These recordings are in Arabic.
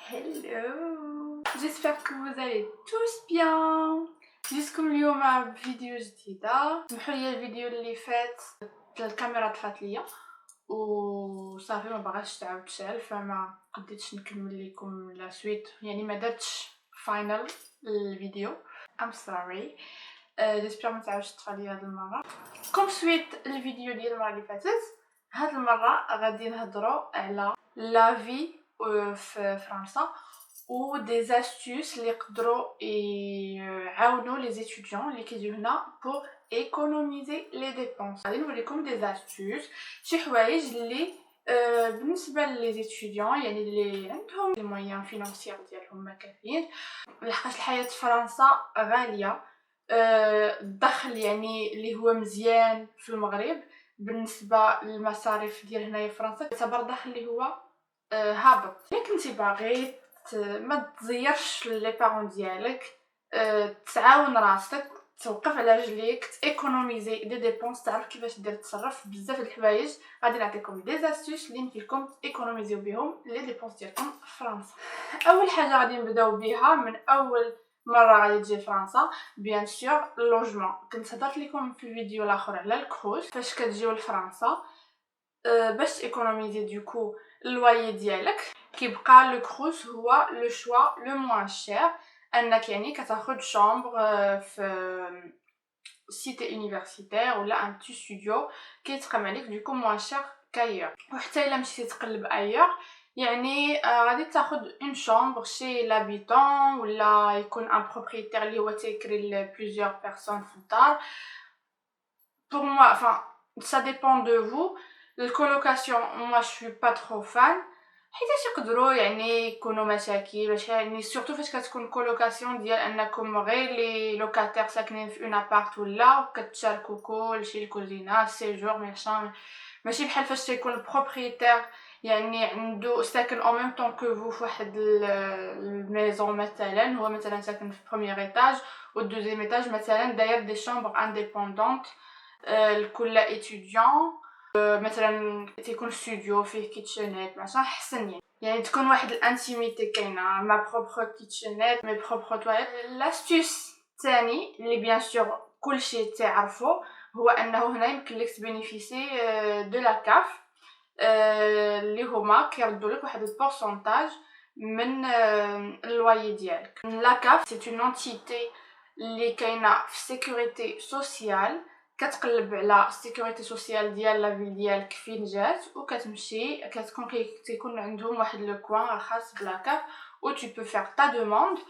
Hello. J'espère que vous allez tous bien. جيتكم اليوم مع فيديو جديدة. سمحوا لي الفيديو اللي فات الكاميرا طفات ليا وصافي ما بغاش تعاود تشعل فما قديتش نكمل لكم لا سويت يعني ما درتش فاينل الفيديو. I'm sorry. جيسبر ما تعاودش تطفى ليا هاد المرة. كوم سويت الفيديو ديال المرة اللي فاتت هاد المرة غادي نهضروا على لا في في فرنسا و des astuces اللي يقدروا يعاونوا les étudiants اللي كيجيو هنا pour économiser les dépenses. غادي نوريكم des astuces شي حوايج اللي بالنسبه لي étudiants يعني اللي عندهم لي moyens financiers ديالهم ما كافيين لحقاش الحياه في فرنسا غاليه. الدخل يعني اللي هو مزيان في المغرب بالنسبه للمصاريف ديال هنايا في فرنسا تعتبر دخل اللي هو هابط. الا كنتي باغي ما تزيرش لي بارون ديالك، تعاون راسك، توقف على رجليك، تيكونوميزي دي ديبونس، تعرف كيفاش دير تصرف بزاف د الحوايج. غادي نعطيكم دي زاستيس اللي يمكن لكم تيكونوميزيو بهم لي ديبونس ديالكم في فرنسا. اول حاجه غادي نبداو بها من اول مره غادي تجي فرنسا بيان سور اللوجمون. كنت هضرت لكم في الفيديو الاخر على الكروش فاش كتجيو لفرنسا باش تيكونوميزي دوكو اللوايي ديالك كيبقى لو كروس هو لو شوا لو موان شير. انك يعني كتاخذ شامبر في سيتي يونيفرسيتير ولا ان بتي ستوديو كيتقام عليك دوكو موان شير كايور. وحتى الا مشيتي تقلب ايور يعني غادي تاخذ اون شامبر شي لابيتون ولا يكون ان بروبريتير اللي هو تيكري لبليزيور بيرسون في الدار. pour moi enfin ça dépend de vous. La colocation moi je suis pas trop fan حيت يقدروا يعني يكونوا مشاكل باش يعني سورتو فاش كتكون كولوكاسيون ديال انكم غير لي لوكاتير ساكنين في اون ابارت ولا كتشاركوا كلشي الكوزينه السيجور ماشان ماشي بحال فاش تيكون البروبريتير يعني عنده ساكن او ميم طون كو فو فواحد الميزون مثلا هو مثلا ساكن في بروميير ايطاج والدوزيام ايطاج مثلا داير دي شامبر انديبوندونت لكل اتيديون. مثلا تيكون ستوديو فيه كيتشنيت ماشي احسن يعني تكون واحد الانتيميتي كاينه ما بروبر كيتشنيت مي بروبر تواليت. لاستيوس الثاني اللي بيان سور كلشي تعرفوا هو انه هنا يمكن لك تبينيفيسي دو لا كاف اللي هما كيردوا لك واحد البورسونتاج من اللواي ديالك. لا كاف سي اون انتيتي اللي كاينه في سيكوريتي سوسيال كتقلب على السيكوريتي سوسيال ديال لا فيل ديالك فين جات وكتمشي كتكون كيكون عندهم واحد لو كوان خاص بلا كاف و tu peux faire ta demande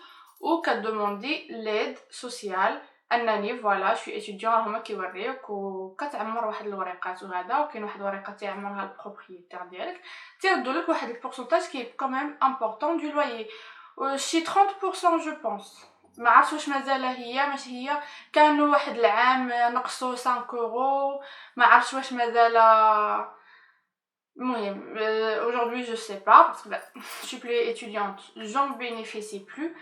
و كدوموندي ليد سوسيال انني فوالا شوي اتيديون هما كيوريوك وكتعمر واحد الوريقات وهذا وكاين واحد الورقه تعمرها البروبريتير ديالك تيردوا لك واحد البورسونتاج كي كوميم امبورطون دو لويي شي 30% جو بونس. ما عرفتش واش مازال هي ماشي هي كانوا واحد العام نقصوا 5 اورو ما عرفتش واش مازال. المهم aujourd'hui je sais pas parce que je suis plus étudiante j'en bénéficie plus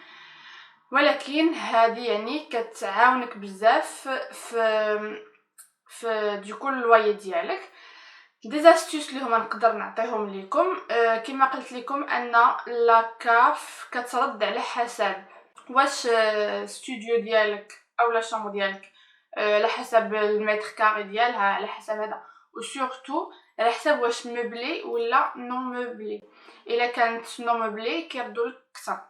ولكن هذه يعني كتعاونك بزاف في دوكو اللواي ديالك. دي زاستيس اللي هما نقدر نعطيهم لكم كما قلت لكم ان لا كاف كترد على حسب واش ستوديو ديالك او لا شامبر ديالك على حسب المتر كاري ديالها على حسب هذا وسورتو على حسب واش مبلي ولا نون مبلي. الا كانت نون مبلي كيردوا لك اكثر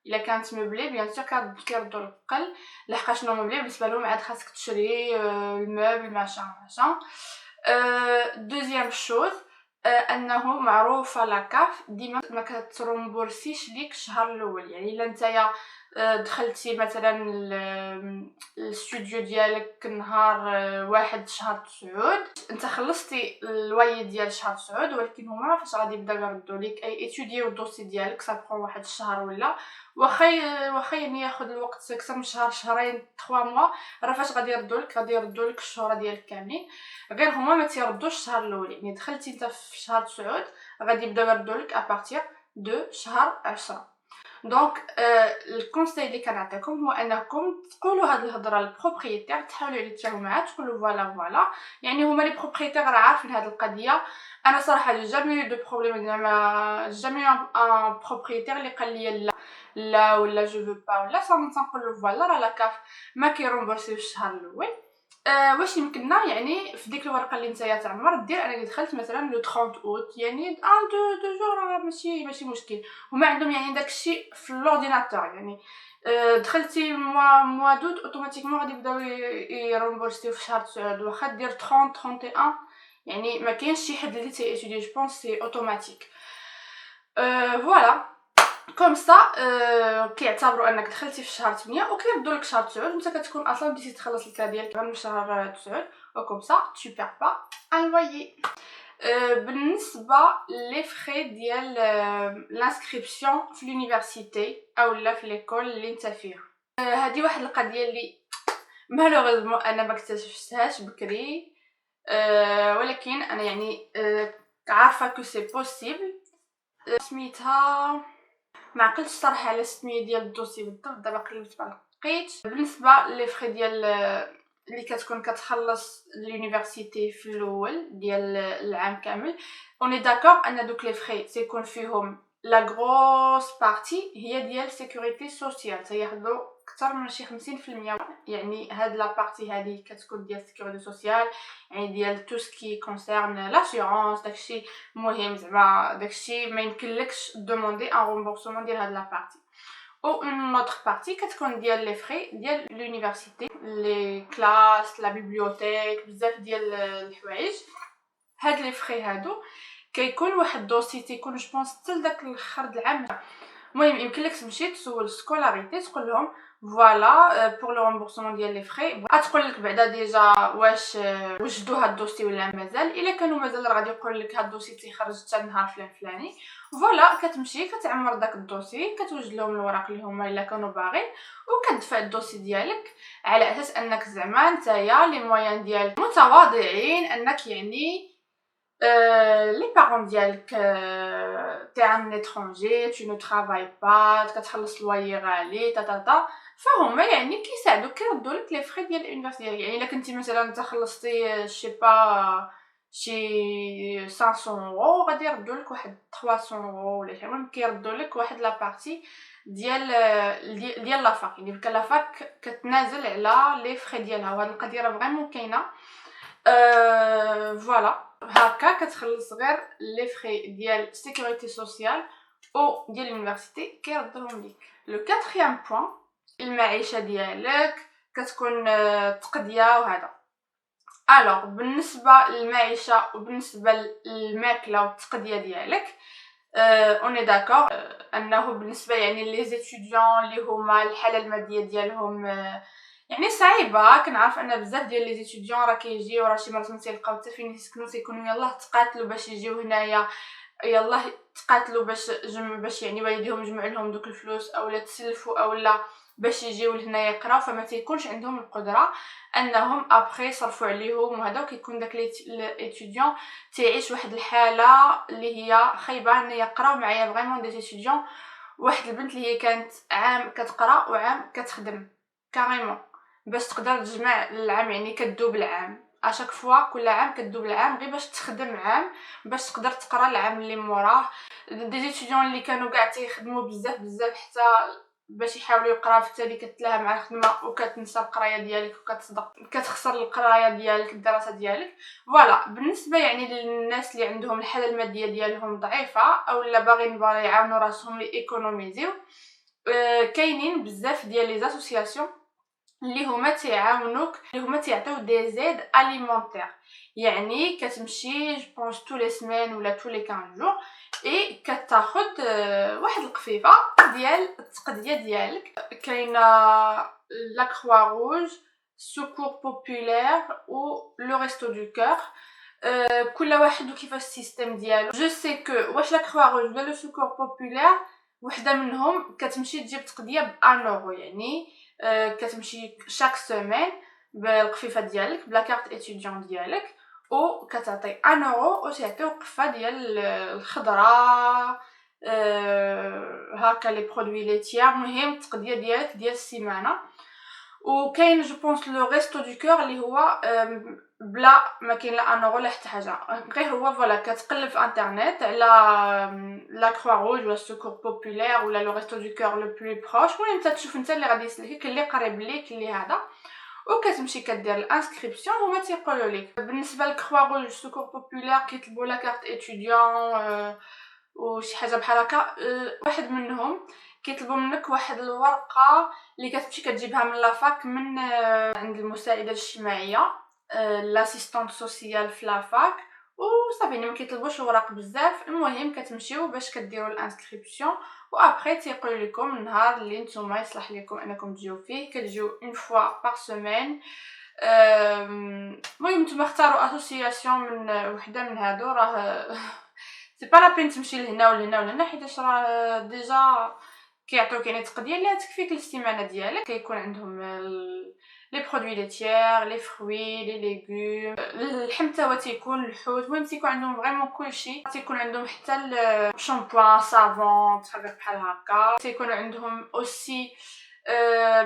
الا كانت مبلي بيان سور كيردوا لك قل لحقاش نون مبلي بالنسبه لهم عاد خاصك تشري الموبل ماشان. دوزيام شوز انه معروفه لا كاف ديما ما كترومبورسيش ليك الشهر الاول. يعني الا نتايا دخلتي مثلا الاستوديو ديالك نهار 1 شهر 9 انت خلصتي الواي ديال شهر 9 ولكن هما فاش غادي يبداو يردوا لك اي اتيديو الدوسي ديالك صافي واحد الشهر ولا واخا يعني ياخذ الوقت اكثر من شهر شهرين 3 موا راه فاش غادي يردوا لك الشهور ديالك كاملين غير هما ما تيردوش الشهر الاول. يعني دخلتي انت في شهر 9 غادي يبداو يردوا لك ابارتير دو شهر 10 دونك الكونساي اللي كنعطيكم هو انكم تقولوا هاد الهضره للبروبريتير، تحاولوا على تفاهموا معاه، تقولوا فوالا يعني هما لي بروبريتير راه عارفين هاد القضيه. انا صراحه جامي دو بروبليم، زعما جامي ان بروبريتير اللي قال لي لا لا ولا جو فو با ولا صافي تنقول له فوالا راه لا كاف ما كيرومبورسي في الشهر الاول. واش يمكننا يعني في ديك الورقه اللي نتايا تعمر دير انا دخلت مثلا لو 30 اوت يعني ان دو جور ماشي مشكل. هما عندهم يعني داكشي في الاورديناتور يعني دخلتي موا دوت اوتوماتيكمون غادي يبداو يرومبورسيو في شهر 9 واخا دير 30 31 يعني ما كاينش شي حد اللي تيأتيدي جو بونس سي اوتوماتيك. فوالا كوم سا كيعتبروا انك دخلتي في شهر 8 وكيردوا لك شهر 9 وانت كتكون اصلا بديتي تخلص الكا ديالك غير من شهر 9 وكوم سا tu perds pas un loyer. بالنسبه لي فري ديال لانسكريبسيون في لونيفرسيتي اولا في ليكول اللي انت فيها، هذه واحد القضيه اللي مالوغوزمون انا ما اكتشفتهاش بكري، ولكن انا يعني عارفه كو سي بوسيبل. سميتها ما عقلتش صراحه على السميه ديال الدوسي بالضبط، دابا قلبت ما لقيتش. بالنسبه لي فري ديال اللي كتكون كتخلص لونيفرسيتي في الاول ديال العام كامل، اوني داكور ان دوك لي فري تيكون فيهم لا غروس بارتي هي ديال سيكوريتي سوسيال، تياخذوا اكثر من شي 50%. يعني هاد لا بارتي هادي كتكون ديال سيكوريتي سوسيال، يعني ديال تو سكي كونسيرن لاسيورونس، داكشي مهم زعما داكشي ما يمكنلكش دوموندي ان رومبورسمون ديال هاد لا بارتي. او اون اوتر بارتي كتكون ديال لي فري ديال لونيفرسيتي، لي كلاس، لا بيبليوتيك، بزاف ديال الحوايج. هاد لي فري هادو كيكون واحد الدوسي تيكون جو بونس حتى لداك الاخر د العام. المهم يمكن لك تمشي تسول سكولاريتي تقول لهم فوالا بور لو رامبورسمون ديال لي فري، غتقول لك بعدا ديجا واش وجدوا هاد الدوسي ولا مازال. الا كانوا مازال راه غادي يقول لك هاد الدوسي تيخرج حتى النهار فلاني. فوالا كتمشي كتعمر داك الدوسي، كتوجد لهم الوراق اللي هما الا كانوا باغين، وكتدفع الدوسي ديالك على اساس انك زعما نتايا لي مويان ديالك متواضعين، انك يعني les parents ديالك t'es un étranger, tu ne travailles pas, كتخلص لوايي غالي فهما يعني كيساعدوك كيردوا لك لي فري ديال اليونيفرسيتي. يعني الا كنتي مثلا انت خلصتي شي با شي 500 اورو غادي يردوا لك واحد 300 اورو ولا شي، المهم كيردوا لك واحد لا بارتي ديال لا فاك. يعني بك لا فاك كتنازل على لي فري ديالها، وهاد القضيه راه فريمون كاينه. فوالا هكا كتخلص غير لي فري ديال سيكوريتي سوسيال او ديال اليونيفرسيتي كيردهم ليك. لو كاتريام بوين المعيشه ديالك كتكون تقضيه وهذا. الوغ بالنسبه للمعيشه وبالنسبه للماكله والتقضيه ديالك اوني داكور انه بالنسبه يعني لي زيتوديون اللي هما الحاله الماديه ديالهم يعني صعيبه. كنعرف ان بزاف ديال لي زيتوديون راه كيجيو راه شي مرات ما تيلقاو حتى فين يسكنوا، تيكونوا يلاه تقاتلوا باش يجيو هنايا، يلاه تقاتلوا باش يعني والديهم يجمعوا لهم دوك الفلوس اولا تسلفوا اولا باش يجيو لهنا يقراو، فما تيكونش عندهم القدره انهم ابري يصرفوا عليهم وهذا، وكيكون داك ليتوديون تيعيش واحد الحاله اللي هي خايبه ان يقراو معايا فريمون دي ستوديون. واحد البنت اللي هي كانت عام كتقرا وعام كتخدم كاريمون باش تقدر تجمع العام، يعني كدوب العام اشاك فوا كل عام كدوب العام غير باش تخدم عام باش تقدر تقرا العام اللي موراه. دي ستوديون اللي كانوا كاع تيخدموا بزاف حتى باش يحاولوا يقراو في التالي كتلاها مع الخدمه وكتنسى القرايه ديالك وكتصدق كتخسر القرايه ديالك الدراسه ديالك. فوالا بالنسبه يعني للناس اللي عندهم الحاله الماديه ديالهم ضعيفه اولا باغيين يعاونوا راسهم ايكونوميزيو، كاينين بزاف ديال لي اسوسياسيون اللي هما تيعاونوك، اللي هما تيعطيو دي زيد اليمونتير. يعني كتمشي جو بونس تو لي سيمين ولا تو لي 15 جور اي كتاخد واحد القفيفه ديال التقضيه ديالك. كاينه لا كروا روج، سوكور بوبولير و لو ريستو دو كور، كل واحد وكيفاش السيستم ديالو. جو سي كو واش لا كروا روج ولا لو سوكور بوبولير وحده منهم كتمشي تجيب تقضيه ب 1 اورو، يعني كتمشي شاك سيمين بالقفيفه ديالك بلا كارت اتيديون ديالك و كتعطي 1 اورو و تعطيو قفه ديال الخضره هكا لي برودوي ليتيير، مهم التقضيه ديالك ديال السيمانه. وكاين جو بونس لو ريستو دو كور اللي هو بلا ما كاين لا ان اورو لا حتى حاجه، غير هو فوالا كتقلب في انترنت على لا كروا روج ولا سكور بوبولير ولا لو ريستو دو كور لو بلو بروش، المهم تشوف انت اللي غادي يسلكك اللي قريب ليك اللي هذا، وكتمشي كدير الانسكريبسيون هما تيقولوا لك. بالنسبه للكروا روج سكور بوبولير كيطلبوا لا كارت اتيديون وشي حاجه بحال هكا، واحد منهم كيطلبوا منك واحد الورقه اللي كتمشي كتجيبها من لافاك من عند المساعده الاجتماعيه لاسيستانت سوسيال في لافاك، وصافي ما كيطلبوش اوراق بزاف. المهم كتمشيو باش كديروا الانسكريبسيون، وابري تيقولوا لكم النهار اللي نتوما يصلح لكم انكم تجيو فيه. كتجيو اون فوا بار سيمين. المهم نتوما اختاروا اسوسياسيون من وحده من هادو، راه سي با لا بين تمشي لهنا ولهنا ولهنا، حيت راه ديجا كيعطيوك يعني تقضيه اللي تكفيك للسيمانه ديالك. كيكون عندهم لي برودوي ليتيير، لي فروي، لي ليغوم، اللحم تا هو تيكون، الحوت، المهم تيكون عندهم فريمون كلشي. تيكون عندهم حتى الشامبوان، صابون، تحرك بحال هكا. تيكون عندهم اوسي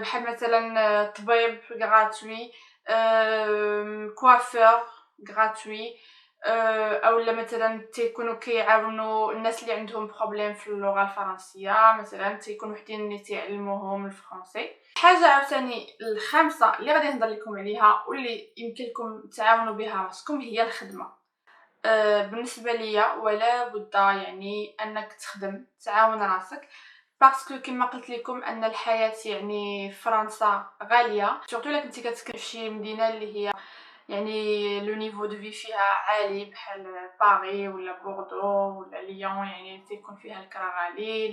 بحال مثلا طبيب غراتوي، كوافور غراتوي، اولا مثلا تيكونوا كيعاونوا الناس اللي عندهم بروبليم في اللغه الفرنسيه، مثلا تيكونوا وحدين اللي تيعلموهم الفرنسي. حاجه عاوتاني الخامسه اللي غادي نهضر لكم عليها واللي يمكن لكم تعاونوا بها راسكم هي الخدمه. بالنسبه ليا ولا بد يعني انك تخدم تعاون راسك، باسكو كما قلت لكم ان الحياه يعني في فرنسا غاليه، سورتو الا كنتي كتسكن في شي مدينه اللي هي يعني لو نيفو دو في فيها عالي بحال باري ولا بوردو ولا ليون، يعني تيكون فيها الكرا غالي،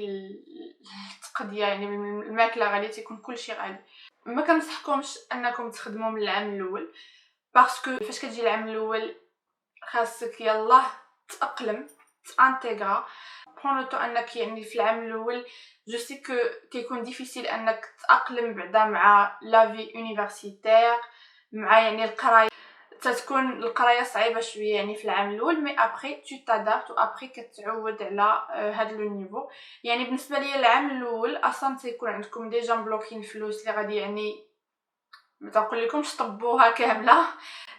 التقضيه يعني الماكله غاليه، تيكون كلشي غالي. ما كنصحكمش انكم تخدموا من العام الاول، باسكو فاش كتجي العام الاول خاصك يلاه تاقلم تانتيغرا. برون لو طون انك يعني في العام الاول جو سي كو كيكون ديفيسيل انك تاقلم بعدا مع لا في يونيفرسيتير، مع يعني القرايه. تتكون القرايه صعيبه شويه يعني في العام الاول، مي ابري تو تادابت، و ابري كتعود على هاد لو نيفو. يعني بالنسبه ليا العام الاول اصلا تيكون عندكم ديجا مبلوكين فلوس اللي غادي يعني ما تنقول لكمش طبوها كامله.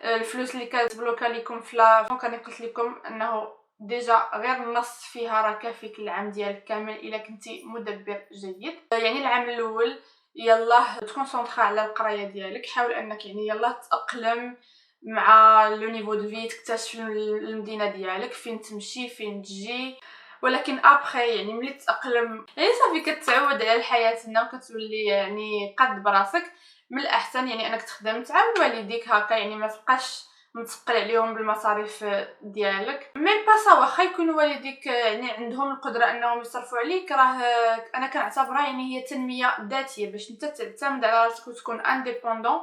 الفلوس اللي كتبلوكا لكم في لا كان قلت لكم انه ديجا غير النص فيها راه كافيك العام ديالك كامل الا كنتي مدبر جيد. يعني العام الاول يلاه تكونسونطرا على القرايه ديالك، حاول انك يعني يلاه تاقلم مع لو نيفو دو في، تكتشف المدينه ديالك فين تمشي فين تجي. ولكن ابخي يعني ملي تاقلم يعني صافي كتعود على الحياه هنا وكتولي يعني قد براسك، من الاحسن يعني انك تخدم تعاون والديك هكا، يعني ما تبقاش متثقل عليهم بالمصاريف ديالك. ميم با سا واخا يكونوا والديك يعني عندهم القدره انهم يصرفوا عليك، راه انا كنعتبرها يعني هي تنميه ذاتيه باش انت تعتمد على راسك وتكون انديبوندون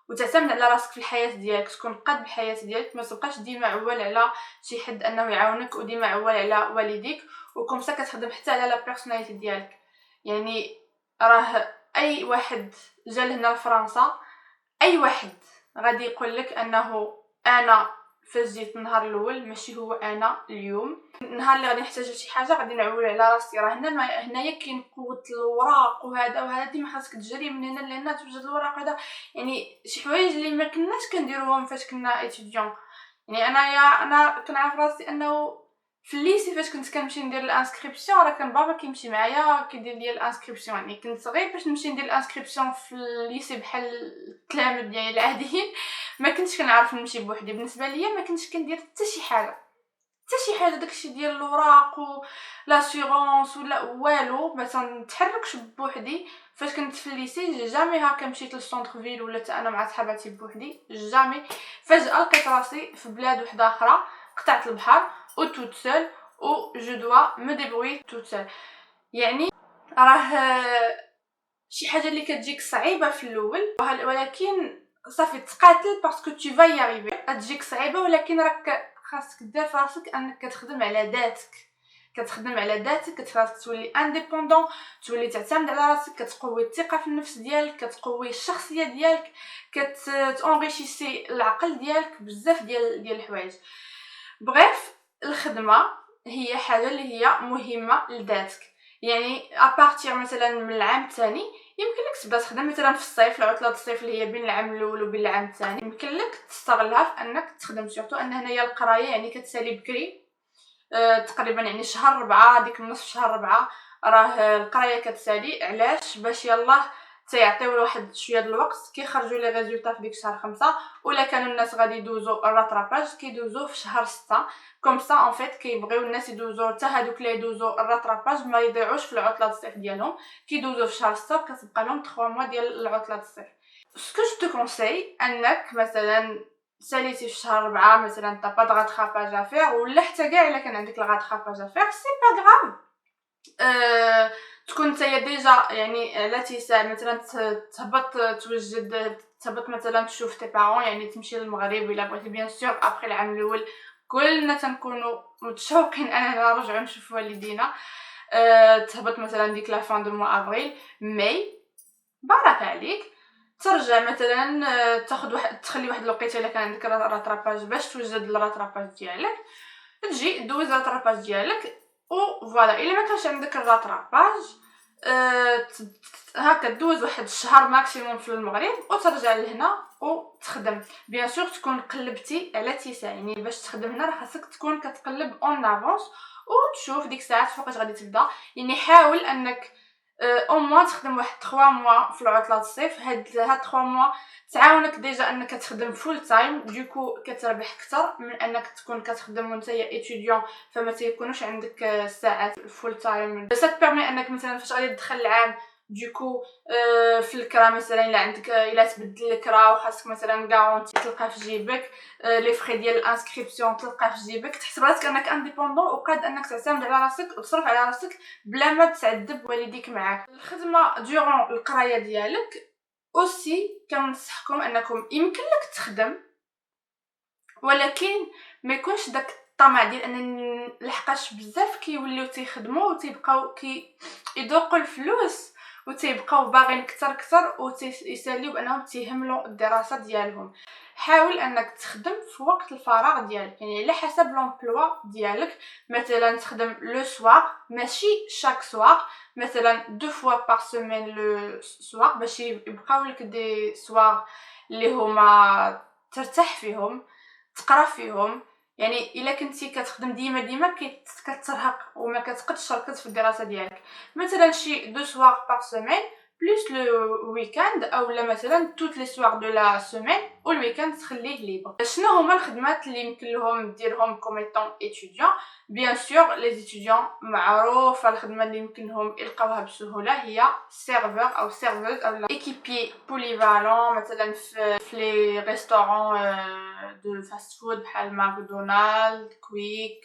وتعتمد على راسك في الحياه ديالك، تكون قد الحياه ديالك، ما تبقاش ديما عوال على شي حد انه يعاونك وديما عوال على والديك، وكمسا كتخدم حتى على لا بيرسوناليتي ديالك. يعني راه اي واحد جا لهنا لفرنسا، اي واحد غادي يقول لك انه انا فاش جيت النهار الاول ماشي هو انا اليوم. النهار اللي غادي نحتاج لشي حاجه غادي نعول على راسي، راه هنايا كاين قوه الوراق وهذا ديما خاصك تجري من هنا لهنا توجد الوراق هذا، يعني شي حوايج اللي ما كناش كنديروهم فاش كنا اتيديون. يعني انا كنعرف راسي انه في الليسي فاش كنت كنمشي ندير الانسكريبسيون، راه كان بابا كيمشي معايا كيدير لي الانسكريبسيون، يعني كنت صغير باش نمشي ندير الانسكريبسيون في الليسي بحال التلاميذ ديالي العاديين. ما كنتش كنعرف نمشي بوحدي، بالنسبه ليا ما كنتش كندير حتى شي حاجه داكشي ديال الاوراق و لاسيغونس ولا والو، باش نتحركش بوحدي. فاش كنت في الليسي جامي هكا مشيت للسونتر فيل ولا انا مع صحاباتي بوحدي، جامي. فجاه لقيت راسي في بلاد وحده اخرى، قطعت البحر او توت سول او جو دوا مو ديبروي توت سول. يعني راه شي حاجه اللي كتجيك صعيبه في الاول، ولكن صافي تقاتل باسكو تو فاي اريفي. تجيك صعيبه ولكن راك خاصك دير في راسك انك كتخدم على ذاتك، كتخاصك تولي انديبوندون، تولي تعتمد على راسك، كتقوي الثقه في النفس ديالك، كتقوي الشخصيه ديالك، كتونغيشيسي العقل ديالك بزاف ديال الحوايج. بغيف الخدمه هي حاجه اللي هي مهمه لذاتك. يعني ابارتير مثلا من العام الثاني يمكن لك تبدا تخدم مثلا في الصيف، العطله الصيف اللي هي بين العام الاول وبين العام الثاني، يمكن لك تستغلها في انك تخدم. سورتو ان هنايا القرايه يعني كتسالي بكري، تقريبا يعني شهر 4 ديك نصف شهر 4 راه القرايه كتسالي. علاش؟ باش يلاه تيعطيو لواحد شويه د الوقت كيخرجوا لي ريزولطا في ديك شهر 5، ولا كانوا الناس غادي يدوزوا الراتراباج كيدوزوه في شهر 6. كوم سا ان فيت كيبغيو الناس يدوزوا حتى هادوك اللي يدوزوا الراتراباج ما يضيعوش في العطله الصيف ديالهم، كيدوزوا في شهر 6 كتبقى لهم 3 موا ديال العطله الصيف. سكو جو تو كونساي انك مثلا ساليتي في شهر 4 مثلا تا با د غاتراباج افير، ولا حتى كاع الا كان عندك الغاتراباج افير سي با غراف. تكون نتايا ديجا يعني على تيساع مثلا تهبط توجد، تهبط مثلا تشوف تي بارون، يعني تمشي للمغرب الا بغيتي بيان سور ابري العام الاول كلنا تنكونوا متشوقين اننا نرجعوا نشوفوا والدينا. تهبط مثلا ديك لا فان دو موا افريل ماي، بارك عليك ترجع مثلا تاخذ واحد، تخلي واحد الوقيته الا كان عندك راتراباج باش توجد الراتراباج ديالك، تجي دوز الراتراباج ديالك و فوالا. الا ما كانش عندك الراتراباج هكا دوز واحد الشهر ماكسيموم في المغرب وترجع لهنا وتخدم. بيان سور تكون قلبتي على تيساع، يعني باش تخدم هنا راه خاصك تكون كتقلب اون افونس وتشوف ديك الساعات فوقاش غادي تبدا. يعني حاول انك او موان تخدم واحد 3 موا في العطله الصيف. هاد 3 موا تعاونك ديجا انك تخدم فول تايم، دوكو كتربح اكثر من انك تكون كتخدم وانت اتيديون فما تيكونوش عندك ساعات فول تايم. سا بيرمي انك مثلا فاش غادي تدخل العام دوكو في الكرا مثلا الا عندك الا تبدل الكرا وخاصك مثلا غارونتي تلقى في جيبك، لي فري ديال الانسكريبسيون تلقى في جيبك، تحسب راسك انك انديبوندون وقاد انك تعتمد على راسك وتصرف على راسك بلا ما تعذب والديك معاك. الخدمه دورون القرايه ديالك اوسي كنصحكم انكم يمكن لك تخدم ولكن ما يكونش داك الطمع ديال ان لحقاش بزاف كيوليو تيخدموا وتيبقاو يذوقوا الفلوس وتيبقاو باغيين اكثر ويساليو بانهم تيهملوا الدراسه ديالهم. حاول انك تخدم في وقت الفراغ ديالك، يعني على حسب لومبلوا ديالك. مثلا تخدم لو سوار ماشي شاك سوار، مثلا دو فوا بار سيمين لو سوار باش يبقاو لك دي سوار اللي هما ترتاح فيهم تقرا فيهم. يعني الا كنتي كتخدم ديما كترهق وما كتقدش تركز في الدراسه ديالك، مثلا شي دو سوار بار سيمين بلوس لو ويكاند، او لا مثلا توت لي سوار دو لا سيمين والويكاند تخليه ليبر. شنو هما الخدمات اللي يمكن لهم ديرهم كوميتون اتيديون؟ بيان سور لي اتيديون معروفه الخدمه اللي يمكن لهم يلقاوها بسهوله هي سيرفور او سيرفوز او ايكيبي بوليفالون، مثلا في لي ريستورون دو فاست فود بحال ماكدونالد كويك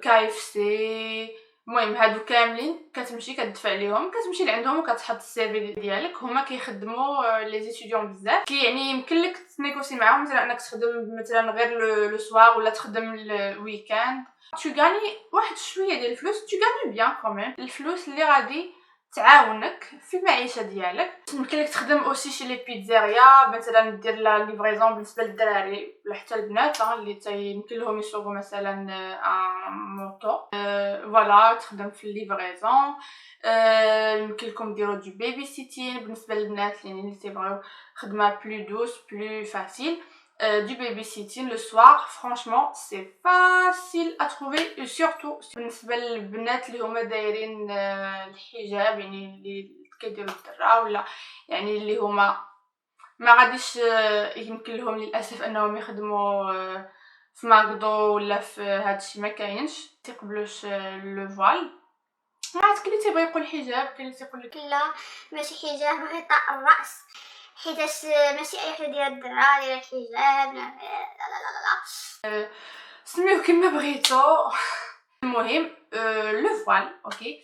كاي اف سي. المهم هادو كاملين كتمشي كتدفع عليهم كتمشي لعندهم وكتحط السي في ديالك. هما كيخدموا لي ستوديون بزاف، كي يعني يمكن لك تنيغوسي معاهم مثلا انك تخدم مثلا غير لو سوار ولا تخدم الويكاند. تو غاني واحد شويه ديال الفلوس، تو غاني بيان كوميم الفلوس اللي غادي تعاونك في المعيشه ديالك. يمكن لك تخدم اوسي شي لي بيتزاريا، مثلا دير لا ليفريزون بالنسبه للدراري ولا حتى البنات اللي يمكن لهم يسوقوا مثلا ان موطو، فوالا تخدم في الليفريزون. يمكن لكم ديروا دو بيبي سيتين بالنسبه للبنات اللي تيبغيو خدمه بلو دوس بلو فاسيل. Du babysitting le soir, franchement c'est facile à trouver et surtout بالنسبه للبنات اللي هما دايرين الحجاب، يعني اللي كيديروا الدرا ولا يعني اللي هما ما غاديش يمكن لهم للاسف انهم يخدموا في ماكدو ولا في هادشي ما كاينش تيقبلوش لو فوال. ما عرفت كلي تيبغي يقول حجاب كاين اللي تيقول لك لا ماشي حجاب غطاء الراس، حيتاش ماشي اي حد يدير الدراري الحجاب لا سميوه كما بغيتو. المهم لو فوال اوكي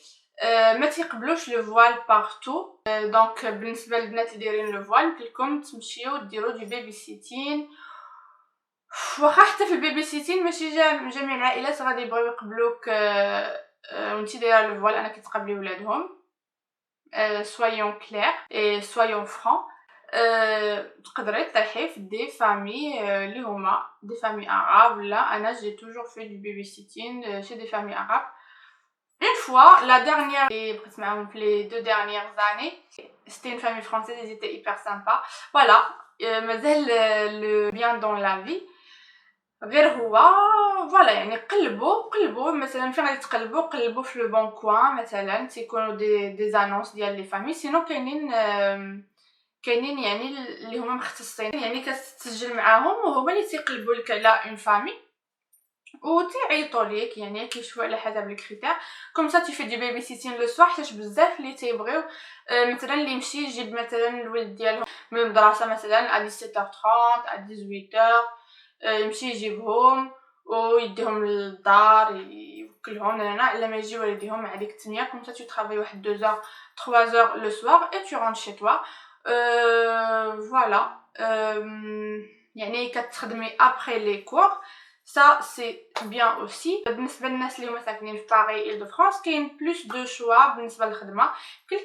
ما تيقبلوش لو فوال بارتو. دونك بالنسبه للبنات اللي دايرين لو فوال يمكن لكم تمشيو ديروا دي بيبي سيتين. واخا حتى في البيبي سيتين ماشي جميع العائلات غادي يبغيو يقبلوك وانتي دايره لو فوال انا كتقبلي ولادهم. soyons clairs et soyons francs. تقدري تطيحي في دي فامي اللي هما دي فامي عرب. لا انا j'ai toujours fait du babysitting chez des familles arabes. Une fois, la dernière, les 2 dernières années, c'était une famille française, ils étaient hyper sympas. Voilà, مازال le bien dans la vie. غير هو فوالا يعني قلبوا مثلا فين غادي قلبوا في لو بون كوان مثلا تيكونوا دي زانونس ديال لي فامي. سينو كاينين يعني اللي هما مختصين يعني كتسجل معاهم وهما اللي تيقلبوا لك على اون فامي وتيعيطوا ليك يعني كيشوفوا على حسب الكريتير كوم سا. تي في دي بيبي سيتين لو سوار حيت بزاف اللي تيبغيو مثلا اللي يمشي يجيب مثلا الولد ديالهم من المدرسه مثلا ا 17h30 ا 18h يمشي يجيبهم ويديهم للدار يوكلهم لنا الا ما يجي والديهم مع ديك التنيه كوم سا tu travailles واحد 2 heures 3 heures le soir et tu rentres chez toi. Voilà, يعني كتخدمي après les cours. Ça c'est bien aussi. بالنسبه للناس اللي هما ساكنين في باريس إل دو فرانس كاين بلوس دو شوا بالنسبه للخدمه.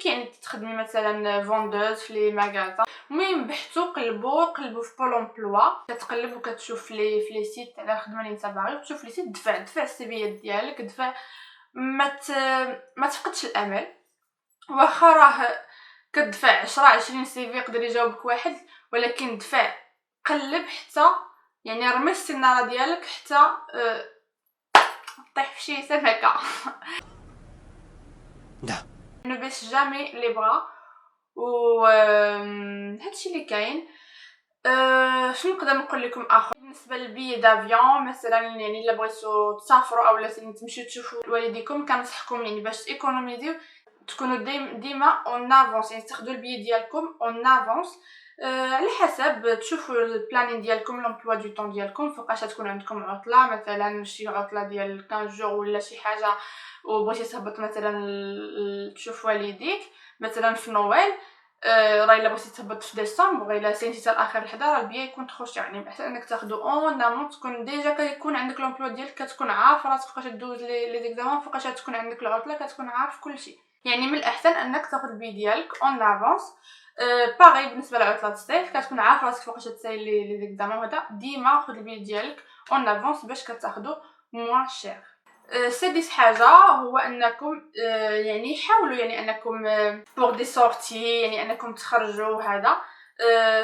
كاين تخدمي مثلا فوندوز في لي ماغازان. المهم بحثوا قلبوا في بول امبلوا كتقلب وكتشوف في لي سيت على الخدمه اللي انت باغي وتشوف لي سيت دفع السيفيات ديالك دفع ما تفقدش الامل. واخا راه كتدفع 10-20 سيفي يقدر يجاوبك واحد ولكن دفع قلب حتى يعني رمي السناره ديالك حتى طيح في شي سمكه. ne baisse jamais les bras. و هادشي اللي كاين. شنو نقدر نقول لكم اخر بالنسبه للبي دافيون مثلا يعني الا بغيتو تسافروا اولا تمشيو تشوفوا والديكم كنصحكم يعني باش ايكونوميزيو تكونوا ديما اون افونس يعني تاخذوا البي ديالكم اون افونس على حسب تشوفوا البلانين ديالكم لومبلوا دو طون ديالكم فوقاش تكون عندكم عطله مثلا شي عطله ديال 15 جور ولا شي حاجه وبغيتي تهبط مثلا تشوف والديك مثلا في نويل. راه الا بغيتي تهبط في ديسمبر الا سينتي حتى لاخر الحدا راه البيا يكون تخرج يعني بحال انك تاخدو اون امون تكون ديجا كيكون عندك لومبلوا ديالك كتكون عارف راسك فوقاش دوز لي زيكزامان فوقاش تكون عندك العطله كتكون عارف كلشي. يعني من الاحسن انك تاخذ البي ديالك اون افونس. باغي بالنسبه لعطله الصيف كتكون عارف راسك فوقاش تسايل لي زيكزامان هذا ديما خذ البي ديالك اون افونس باش كتاخدو موان شير. سادس حاجه هو انكم يعني حاولوا يعني انكم بور دي سورتي يعني انكم تخرجوا هذا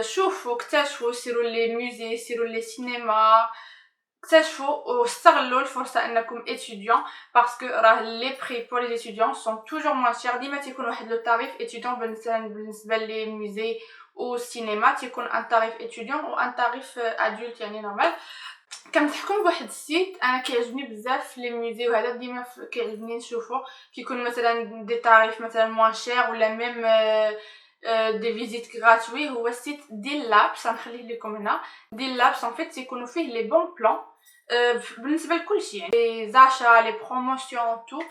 شوفوا اكتشفوا سيروا لي موزي سيروا لي سينما اكتشفوا واستغلوا الفرصه انكم étudiant باسكو راه لي بري بور لي étudiants سون توجور موان شير. ديما تيكون واحد لو تاريف étudiant بالنسبه لي موزي او سينما تيكون ان تاريف étudiant و ان تاريف ادولت يعني نورمال. كنضحكم بواحد السيت انا كيعجبني بزاف لي ميوزي وهذا ديما كيعجبني نشوفو كيكون مثلا دي تاريف مثلا موان شير ولا ميم دي فيزيت غراتوي. هو السيت ديال لابس غنخليه لكم هنا. ديال لابس ان فيت تيكونوا فيه لي بون بلان بالنسبه لكلشي يعني لي زاشا لي بروموسيون تو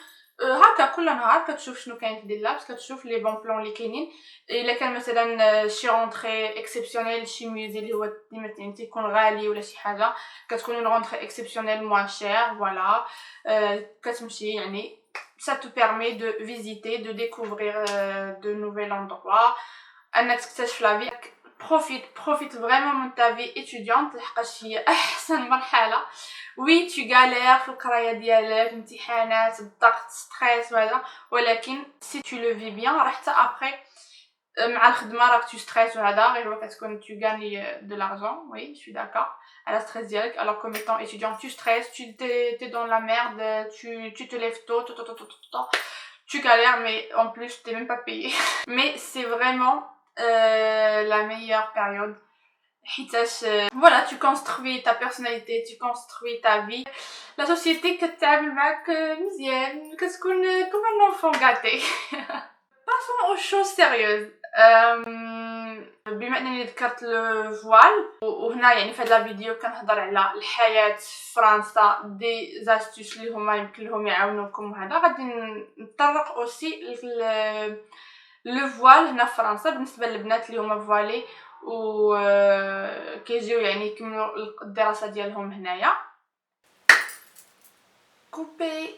هكا كل نهار كتشوف شنو كاين في ديال لابس كتشوف لي بون بلان اللي كاينين. الا كان مثلا شي رونطري اكسيبسيونيل شي ميوزي اللي هو ديما تيكون غالي ولا شي حاجه كتكون اون رونطري اكسيبسيونيل موان شير فوالا كتمشي يعني ça te permet de visiter de découvrir de nouveaux endroits انك تكتشف لا في. profite vraiment من ta vie étudiante لحقاش هي احسن مرحله. وي tu galères في القرايه ديالك امتحانات الضغط ستريس وهذا ولكن si tu le vis bien راه حتى après مع الخدمه راك tu stresses وهذا غير هو كتكون tu gagnes de l'argent. oui je suis d'accord على stress ديالك alors comme étant étudiant tu stresses tu t'es dans la merde tu te lèves tôt tu galères mais en plus t'es même pas payé. mais c'est vraiment la meilleure période حيتاش voilà tu construis ta personnalité tu construis ta vie. la société كتعامل معك مزيان كتكون comme un enfant gâté. passons aux choses sérieuses. بما انني ذكرت لو فوال وهنا يعني في هذا الفيديو كنهضر على الحياه في فرنسا دي زاستوس اللي هما يمكن لهم يعاونوكم وهذا غادي نتطرق اوسي لو فوال هنا في فرنسا بالنسبه للبنات اللي هما فوالي و كيجيو يعني يكملوا الدراسه ديالهم هنايا. couper